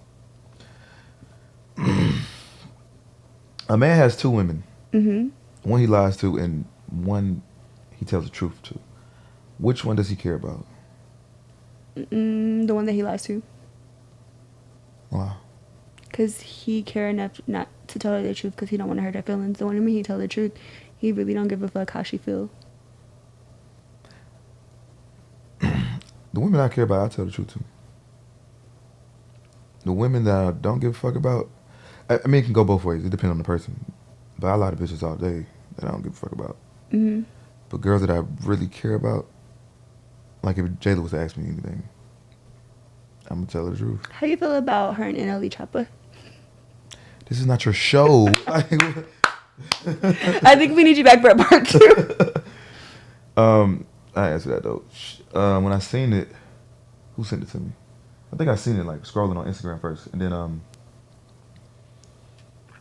A man has two women. Mm-hmm. One he lies to and one he tells the truth to. Which one does he care about? The one that he lies to. Wow. Because he care enough not to tell her the truth because he don't want to hurt her feelings. The one to me, he tell the truth. He really don't give a fuck how she feel. The women I care about, I tell the truth to. The women that I don't give a fuck about, I mean, it can go both ways. It depends on the person. But I lie to bitches all day that I don't give a fuck about. Mm-hmm. But girls that I really care about, like if Jayla was to ask me anything, I'm going to tell her the truth. How you feel about her and NLE Choppa? This is not your show. I think we need you back for a part 2. I answer that though. When I seen it, who sent it to me? I think I seen it like scrolling on Instagram first, and then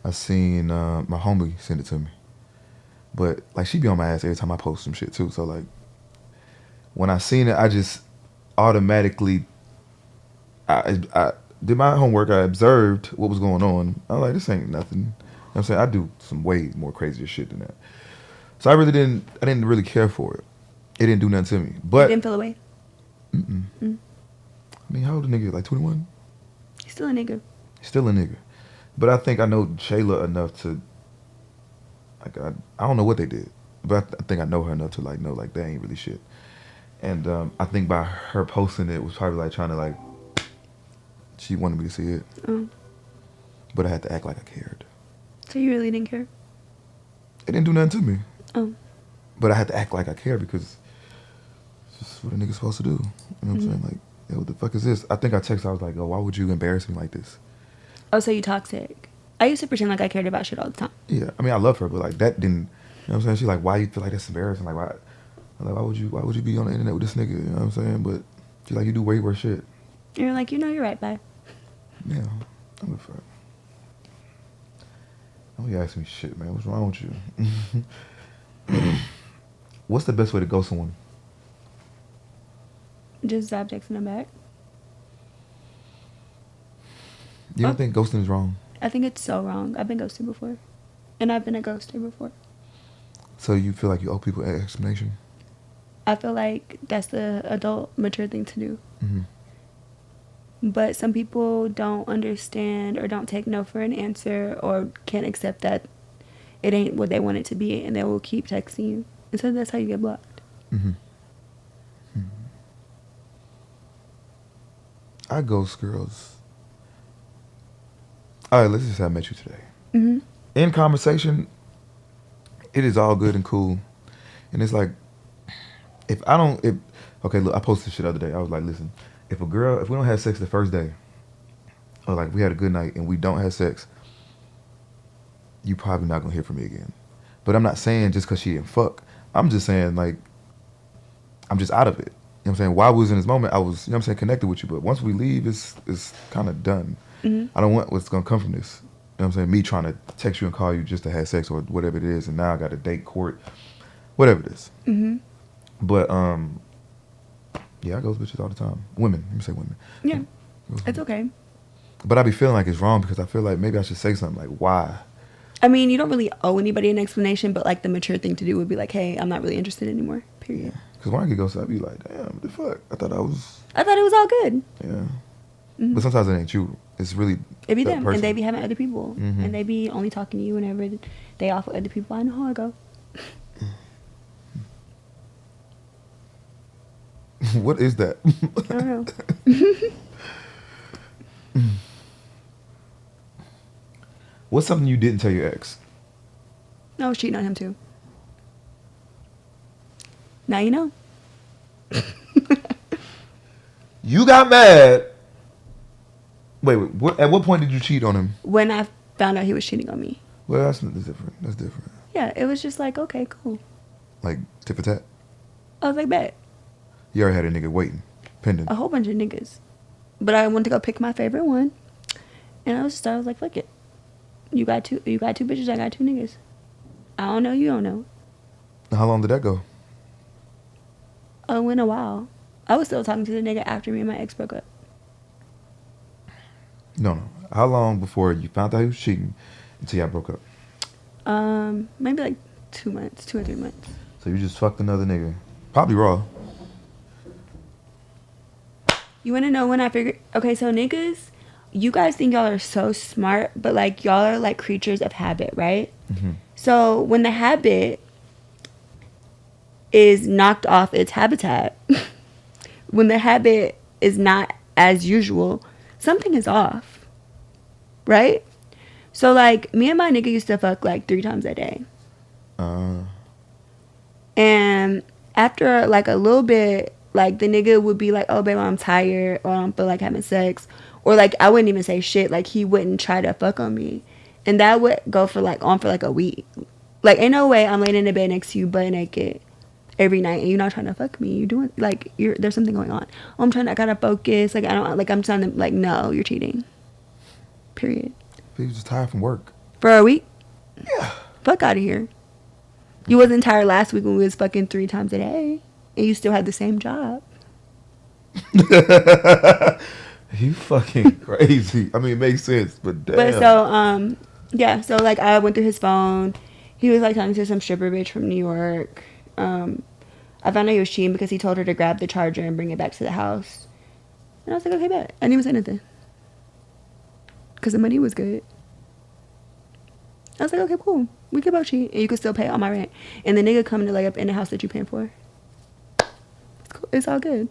I seen my homie send it to me. But like she be on my ass every time I post some shit too. So like when I seen it, I just automatically I did my homework. I observed what was going on. I was like, this ain't nothing. You know what I'm saying? I do some way more crazier shit than that. So I didn't really care for it. It didn't do nothing to me. But You didn't feel away. I mean, how old a nigga? Like 21? He's still a nigga. Still a nigga. But I think I know Shayla enough to, like, I don't know what they did, but I think I know her enough to, like, know, like, they ain't really shit. And I think by her posting it was probably, like, trying to, like, she wanted me to see it. Oh. But I had to act like I cared. So you really didn't care? It didn't do nothing to me. Oh. But I had to act like I cared because it's just what a nigga's supposed to do. You know what I'm saying? Like, yo, what the fuck is this? I think I texted, I was like, oh, why would you embarrass me like this? Oh, so you toxic. I used to pretend like I cared about shit all the time. Yeah, I mean, I love her, but like that didn't. You know what I'm saying? She's like, why you feel like that's embarrassing? Like, why? Like, why would you be on the internet with this nigga? You know what I'm saying? But she's like, you do way worse shit. And you're like, you're right, bye. Yeah, I'm a fuck. Don't be asking me shit, man. What's wrong with you? What's the best way to ghost someone? Just stop texting them back. You don't think ghosting is wrong? I think it's so wrong. I've been ghosted before. And I've been a ghoster before. So you feel like you owe people an explanation? I feel like that's the adult, mature thing to do. Mm-hmm. But some people don't understand or don't take no for an answer or can't accept that it ain't what they want it to be, and they will keep texting you. And so that's how you get blocked. Mm-hmm. Mm-hmm. I ghost girls. All right, let's just say I met you today. Mm-hmm. In conversation, it is all good and cool. And it's like, okay, look, I posted this shit the other day. I was like, listen, if we don't have sex the first day, or like we had a good night and we don't have sex, you probably not gonna hear from me again. But I'm not saying just because she didn't fuck. I'm just saying, like, I'm just out of it. You know what I'm saying? While we was in this moment, I was, you know what I'm saying, connected with you. But once we leave, it's kind of done. Mm-hmm. I don't want what's gonna come from this. You know what I'm saying? Me trying to text you and call you just to have sex or whatever it is, and now I got a date, court, whatever it is. Mm-hmm. But yeah, I go with bitches all the time. Women, let me say women. Yeah, it's okay. But I be feeling like it's wrong because I feel like maybe I should say something like, why? I mean, you don't really owe anybody an explanation, but like the mature thing to do would be like, hey, I'm not really interested anymore. Period. Because when I get ghosted, I be like, damn, what the fuck? I thought it was all good. Yeah. Mm-hmm. But sometimes it ain't you. It's really It be that them, person. and they be having other people, Mhm. and they be only talking to you whenever they off with other people. I know how I go. What is that? I don't know. What's something you didn't tell your ex? I was cheating on him too. Now you know. You got mad. Wait, at what point did you cheat on him? When I found out he was cheating on me. Well, that's different. That's different. Yeah, it was just like, okay, cool. Like, tit for tat? I was like, bet. You already had a nigga waiting, pending. A whole bunch of niggas. But I wanted to go pick my favorite one. And I was like, fuck it. You got two bitches, I got two niggas. I don't know, you don't know. How long did that go? Oh, it went a while. I was still talking to the nigga after me and my ex broke up. No. How long before you found out he was cheating until y'all broke up? Maybe like 2 months, 2 or 3 months. So you just fucked another nigga. Probably raw. You want to know when I figured... Okay, so niggas, you guys think y'all are so smart, but like y'all are like creatures of habit, right? Mm-hmm. So when the habit is knocked off its habitat, when the habit is not as usual, something is off, right? So like me and my nigga used to fuck like 3 times a day. And after like a little bit, like the nigga would be like, oh babe, I'm tired, or I don't feel like having sex, or like I wouldn't even say shit. Like he wouldn't try to fuck on me, and that would go for like a week. Like ain't no way I'm laying in the bed next to you butt naked every night and you're not trying to fuck me. You're doing like there's something going on. Oh, I gotta focus. Like I'm trying to like, no, you're cheating. Period. He was just tired from work. For a week? Yeah. Fuck out of here. You wasn't tired last week when we was fucking 3 times a day. And you still had the same job. You fucking crazy. I mean, it makes sense, but damn. But so, yeah. So like, I went through his phone. He was like talking to some stripper bitch from New York. I found out he was cheating because he told her to grab the charger and bring it back to the house. And I was like, okay, bet. I didn't even say anything. Because the money was good. I was like, okay, cool. We could both cheat. And you could still pay all my rent. And the nigga coming to lay up in the house that you paying for. It's cool. It's all good.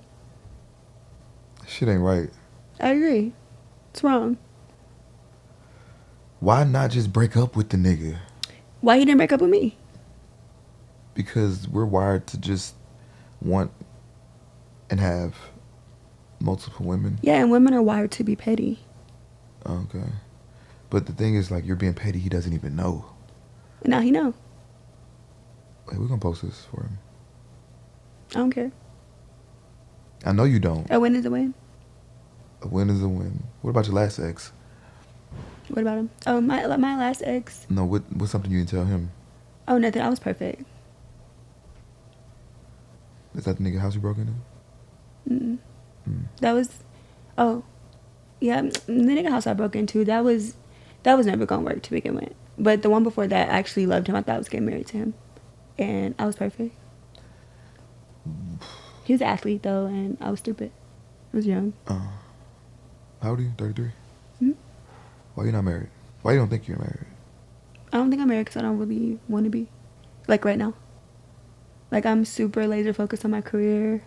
Shit ain't right. I agree. It's wrong. Why not just break up with the nigga? Why he didn't break up with me? Because we're wired to just want and have multiple women. Yeah, and women are wired to be petty. Okay. But the thing is, like, you're being petty, he doesn't even know. And now he know. Hey, we're gonna post this for him. I don't care. I know you don't. A win is a win. A win is a win. What about your last ex? What about him? Oh, my last ex. No, what's something you didn't tell him? Oh, nothing. I was perfect. Is that the nigga house you broke into? That was, oh, yeah, the nigga house I broke into, that was never gonna work to begin with. But the one before that, I actually loved him. I thought I was getting married to him. And I was perfect. He was an athlete, though, and I was stupid. I was young. How old are you? 33? Hmm? Why you not married? Why you don't think you're married? I don't think I'm married because I don't really want to be. Like, right now. Like, I'm super laser focused on my career.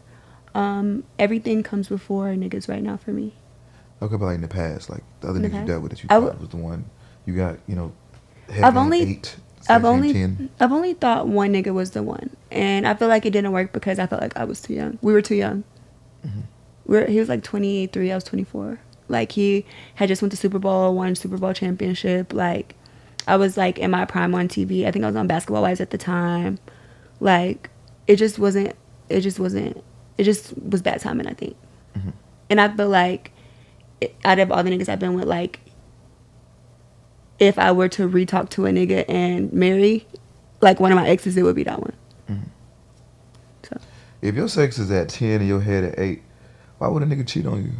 Everything comes before niggas right now for me. Okay, but like in the past, like the other In the niggas you past? dealt with that you I thought was the one, you got, you know, I've only 8, 10. I've only thought one nigga was the one, and I feel like it didn't work because I felt like I was too young. We were too young. He was like 23, I was 24. Like, he had just went to Super Bowl, won Super Bowl championship. Like, I was like in my prime on TV. I think I was on Basketball Wives at the time. Like, it just was bad timing, I think. And I feel like out of all the niggas I've been with, like, if I were to re-talk to a nigga and marry, like, one of my exes, it would be that one. So, If your sex is at 10 and your head at 8, why would a nigga cheat on you?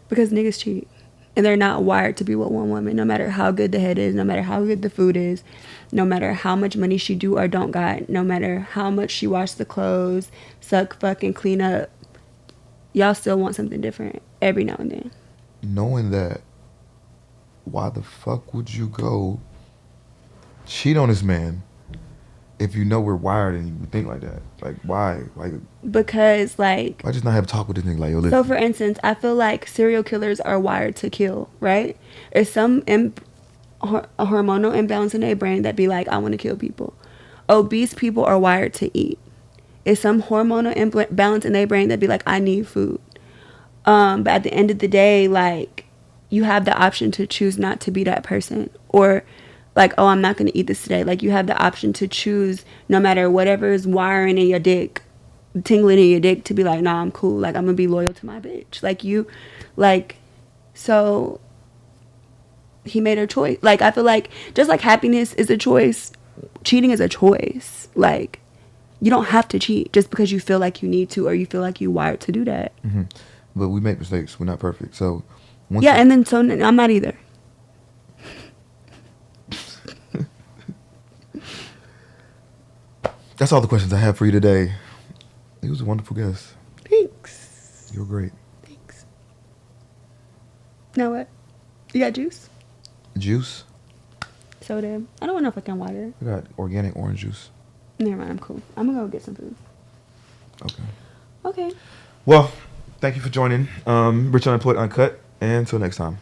because niggas cheat. And they're not wired to be with one woman, no matter how good the head is, no matter how good the food is, no matter how much money she do or don't got, no matter how much she wash the clothes, suck, fuck, and clean up. Y'all still want something different every now and then. Knowing that, why the fuck would you go cheat on this man if you know we're wired and you think like that? Like, why? Like, Because, like, why just not have a talk with this nigga? Like, yo, listen. so for instance, I feel like serial killers are wired to kill, right? There's some a hormonal imbalance in their brain that be like, I want to kill people. Obese people are wired to eat. It's some hormonal imbalance in their brain that be like, I need food. But at the end of the day, like, you have the option to choose not to be that person. Or, like, oh, I'm not going to eat this today. Like, you have the option to choose, no matter whatever is wiring in your dick, tingling in your dick, to be like, nah, I'm cool. Like, I'm going to be loyal to my bitch. Like, so he made a choice. Like, I feel like just like happiness is a choice, cheating is a choice. Like, you don't have to cheat just because you feel like you need to or you feel like you wired to do that. But we make mistakes. We're not perfect. So, and then so I'm not either. That's all the questions I have for you today. He was a wonderful guest. Thanks. You're great. Thanks. Now what? You got juice? Juice? Soda. I don't want no fucking water. I got organic orange juice. Never mind, I'm cool. I'm gonna go get some food. Okay. Okay. Well, thank you for joining. Rich Unemployed Uncut. And until next time.